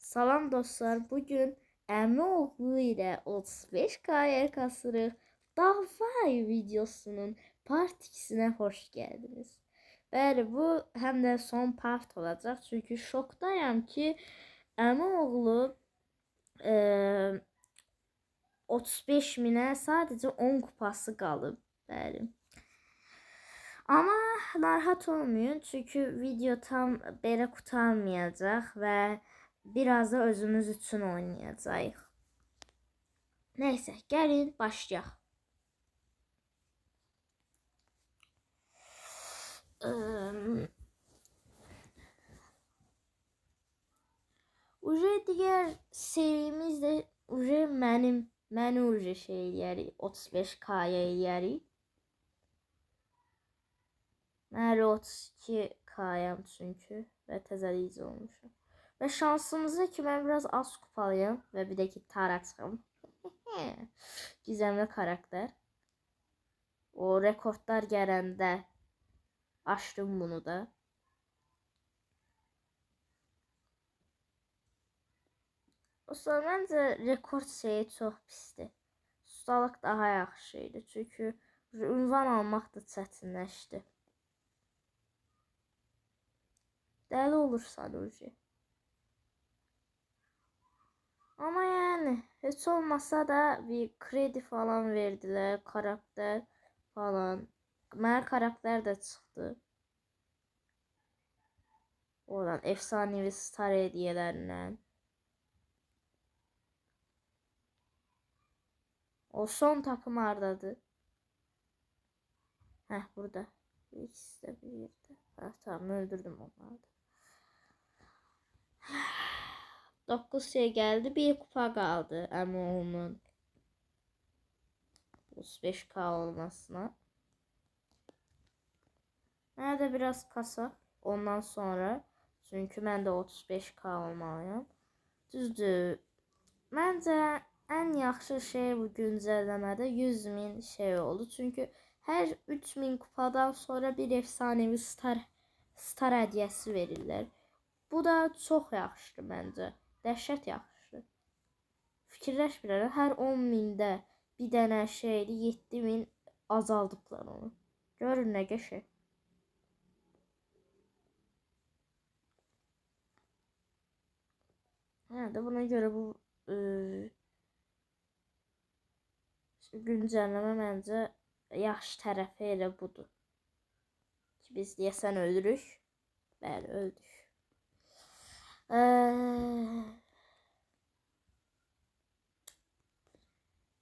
Salam dostlar, bugün əmioğlu ilə 35K kasırıq. Davay videosunun part 2'sinə xoş gəldiniz. Bəli, bu həm də son part olacaq. Çünki şokdayam ki, əmioğlu 35.000'ə sadəcə 10 kupası qalıb. Bəli. Ama narahat olmayın çünkü video tam belə qurtarmayacaq və biraz da özümüz üçün oynayacağıq. Neyse, gəlin başlayaq. Uje digər serimiz də uje məni uje şey eləyərik, 35K-ya eləyərik. Mən 32K'yam çünkü və təzəliyici olmuşum. Və şansımıza ki mən biraz az kupalıyım və bir də ki taraçım. Gizemli karakter. O rekordlar gələndə açdım bunu da. O sonra məncə rekord şeyi çox pisdir. Ustalıq daha yaxşı idi. Çünki ünvan almaq da çətinləşdi. Dəli olursan ucu. Ama yani hiç olmasa da bir kredi falan verdiler, karakter falan. Mənə karakter de çıktı. Oradan efsanevi star hediyelerinden. O son takım hardadır? Heh, burada. İkisi de bir yerde. Heh, tamam, öldürdüm onları da. 9 şey geldi. Bir kupa kaldı əmioğlunun 35K olmasına. Nerede biraz kasa ondan sonra. Çünkü ben de 35K olmalıyım. Düzdür. Məncə ən yaxşı şey bu güncəlləmədə 100.000 şey oldu. Çünkü her 3.000 kupadan sonra bir efsanevi star hediyesi verirlər. Bu da çox yaxşıdır məncə. Dəhşət yaxşı. Fikirləşmirəm. Hər 10.000'də bir dənə şeydi, 7.000 azaldıblar onu. Görün nə qəşəng. Yani buna göre bu güncelleme bence yaxşı tərəfi elə budur. Ki biz deyəsən öldürük. Bəli, öldük.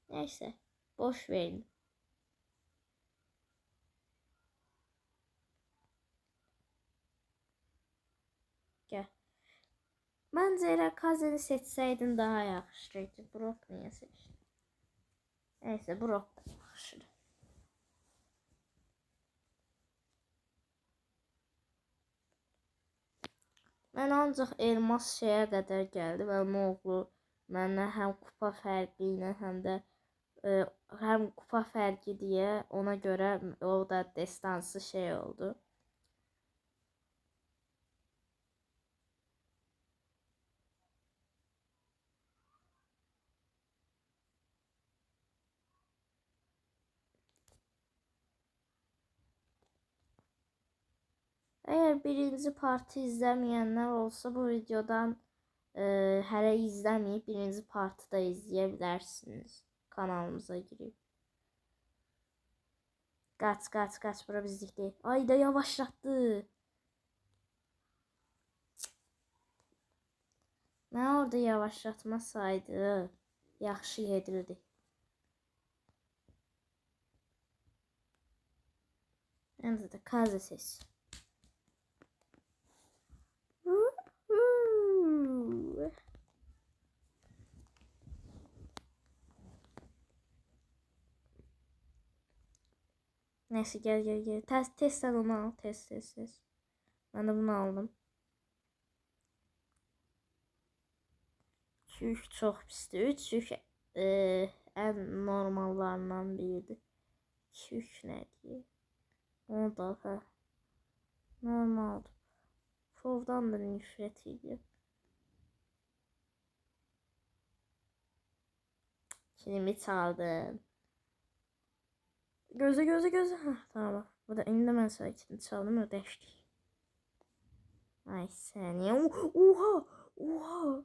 Neyse, boş verin. Gel. Bence elə Kazeni seçsəydin daha yaxşıydı. Brock niyə seçdin? Neyse, Brock da yaxşıdır. Mən ancaq elmas şeyə qədər gəldim. Əmioğlu məndən həm kupa fərqi ilə həm də həm kupa fərqi deyə ona görə o da destansı şey oldu. Eğer birinci partı izlemeyenler olsa bu videodan hələ izləməyib birinci partı da izleyebilirsiniz. Kanalımıza girip. Kaç bura bizlik değil. Ay da yavaşlattı. Mən orada yavaşlatmasaydı yaxşı yedirdi. Məncə də Kaze ses. Neyse gel. Test onu al. Test. Ben de bunu aldım. Çük çok pisti. 3 çük en normallarından biriydi. Çük ne diye. Onu da normaldi. Şovdan da nefret ediyorum. Kilimi çaldın. Gözü. Heh, tamam bak. Bu da indi mən sana kilimi çaldım ya değiştik. Ay seni. Oha. Oha.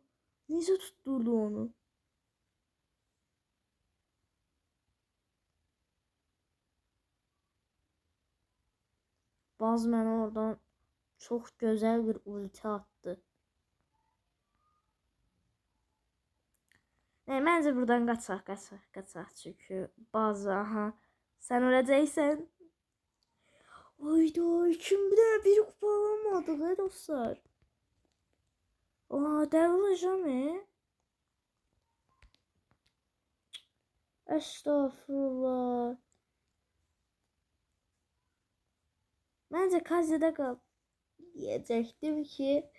Necə tutturdu onu? Baz mənə oradan çox gözəl bir ulti attı. Məncə buradan qaçaq. Çünki bazı aha. Sən öləcəksən. Ayda kim bir kupa alamadık he dostlar. Aa devolacağım Estağfurullah. Bence Kazya'da kal. Diyecektim ki.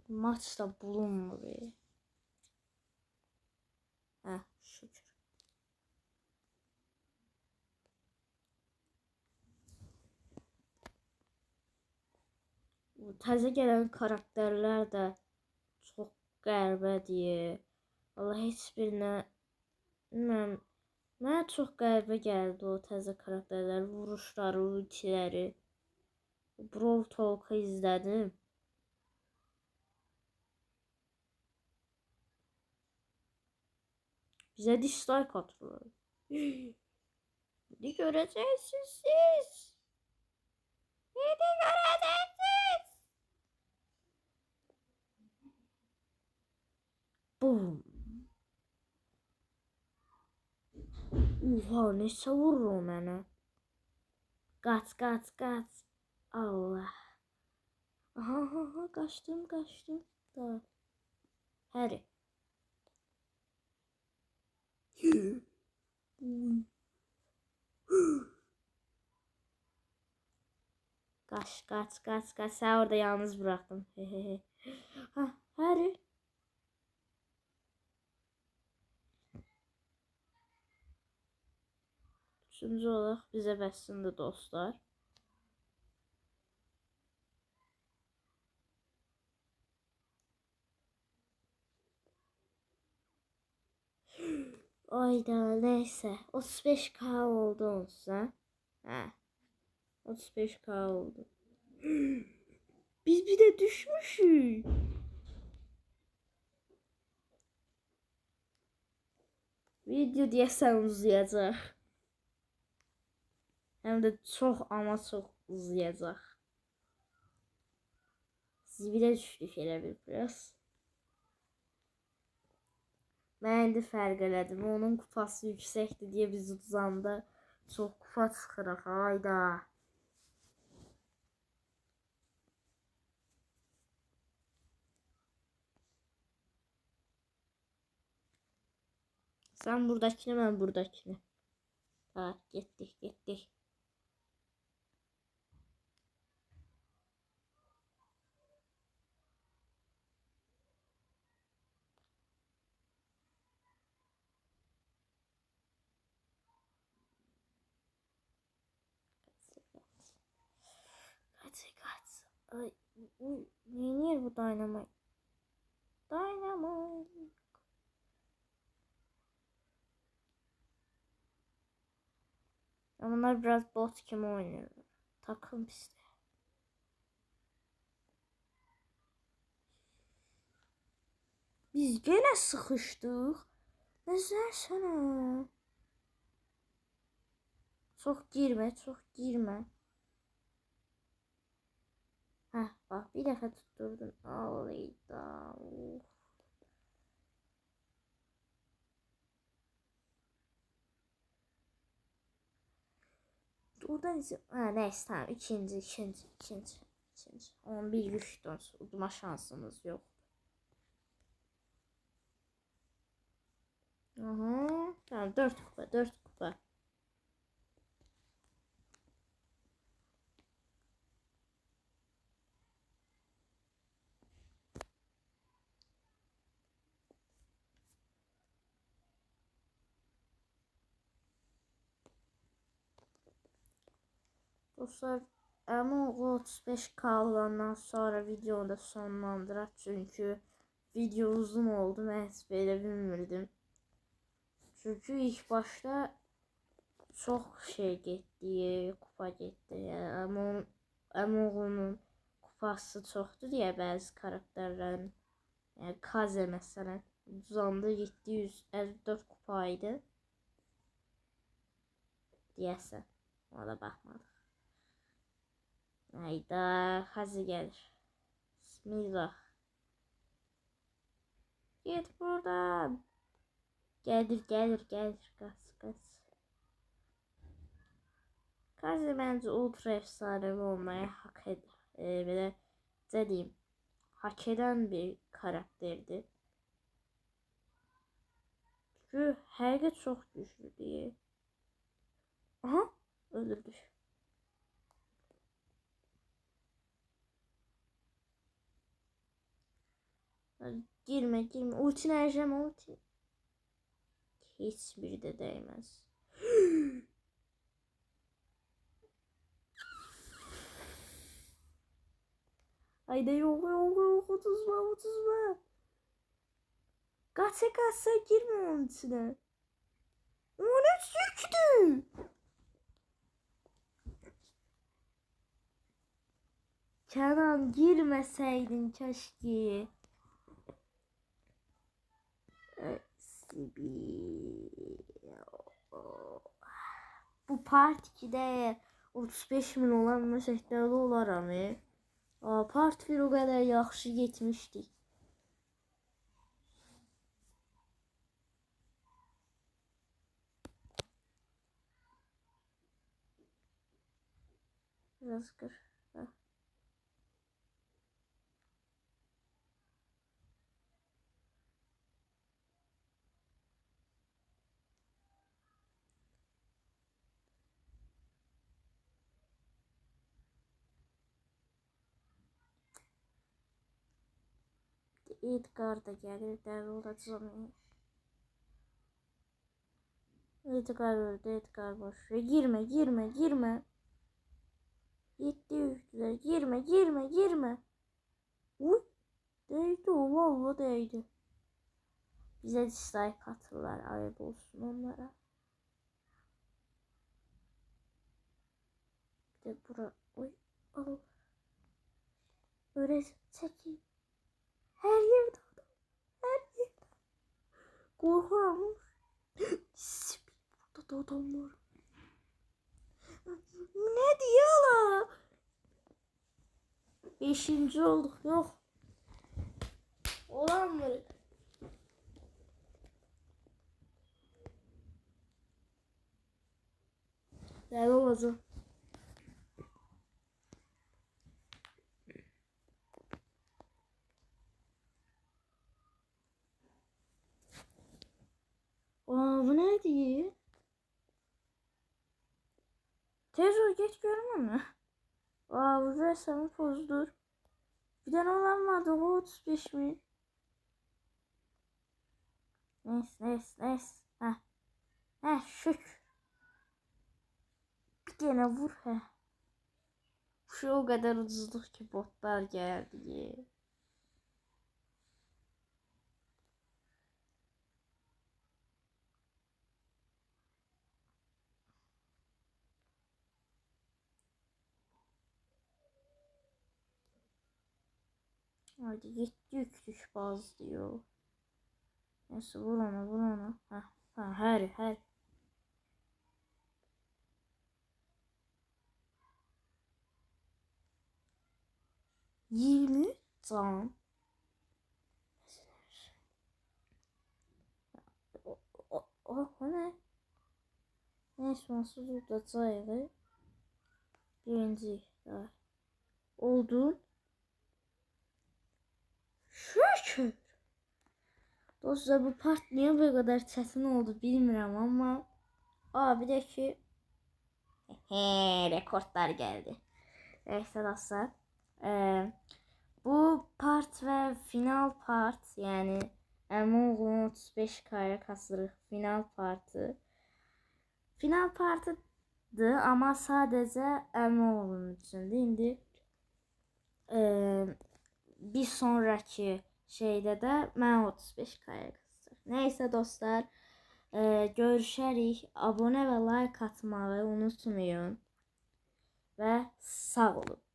Maçta bulunmuyor. Heh şükür. Bu təzə gələn karakterlər də çox qəribədir. Allah heç birinə bilmirəm. Mənə çox qəribə gəldi o təzə karakterlər, vuruşları, ultiləri. Brawl Talk'ı izlədim. Bizə dislike atırlar. Ne göreceksiniz siz? Ne göreceksiniz? Boom. Oha neçə vurur mənə. Qaç. Allah. Aha qaçdım. Da. Harry. Kaç. Sen orada yalnız bıraktım. Ha, Harry. Üçüncü olarak bize bəssindir dostlar. Ayda neyse. 35k oldu olsa. Hə. 35k oldu. Biz bir de düşmüşük. Video deyəsən uzayacaq. Hem de çox ama çox uzayacaq. Zibilə düşdük elə bir biraz. Mən indi fərq elədim. Onun kupası yüksəkdir deyə biz uzanda çox kupa çıxırıq. Hayda. Sen buradakini, ben buradakini. Ha, getdik. Kaç. Ay, niye bu Dynamite? Bunlar biraz bot gibi oynuyor. Takım işte. Biz gene sıkıştık. Nəzər sənə. Çok girme. Heh bak bir defa tutturdun. Ağlayda. Oradan izle. Ha neyse tamam. İkinci. 11 güçten udma şansımız yok. Aha. Tamam 4 kupa. Dostlar, əmoğlu 35K olandan sonra videonu da sonlandıraq. Çünkü video uzun oldu. Mən heç belə bilmirdim. Çünkü ilk başta çok şey getdi, kupa getdi. Yəni əmoğlunun kupası çoxdur deyə bəzi karakterlərin. Yəni Kaze məsələn uzandı 754 kupa idi. Deyəsən. Ona da baxmadıq. Hayda, Kaze gəlir. Bismillah. Git buradan. Gelir. Kaç. Kaze bence ultra efsanevi olmaya hak eder. Böyle dediğim hak eden bir karakterdi. Çünkü Helge çok güçlü diye. Aha, öldürdü. Girme. Ulti vereceğim ulti. Hiçbiri de değmez. Haydi yok 30 Kaça girme onun içine. O ne söktü? Kenan girmeseydin keşke. Bu part 2'de 35 min olan məsəlləri olaram. Part 1 o kadar yaxşı getmişdik. Biraz kır. Edgar da gelir, dəli olacağım. Edgar öldü, Edgar boş. Girme. Yetti yüklüler. Girme. Uy. Değdi o, valla değdi. Bize dislike atırlar, ayıp olsun onlara. Bir de bura. Uy. Al. Öyle çekeyim. Her yerde adam. Korkuyorum. Burada da adam var. Ne diyorlar? 5. olduk. Yok. Olan mı? Ne olacak? Bu ne diye? Terör geç görme mi? Bu resmi pozdur. Bir tane olan vardı o 35 bin. Neyse. Şükür. Bir tane vur he. Şu o kadar ucuzluk ki botlar geldi. Hadi yüklük bazı diyor. Neyse vur ona. Her. Yirmi can. O ne? Neyse onsuz tutacağız. Birinci daha. Oldu. Şükür. Dostlar bu part niye bu kadar çətin oldu bilmiyorum ama bir de ki rekortlar geldi. Neyse dostlar. Bu part ve final part yani əmoğlunun 35 kaya kasırıq final partı. Final partı amma sadəcə əmi oğlunun üçündür. İndi bir sonraki şeydə də mən 35K-ya qısacaq. Nəysə dostlar, görüşərik. Abunə və like atmağı unutmayın və sağ olun.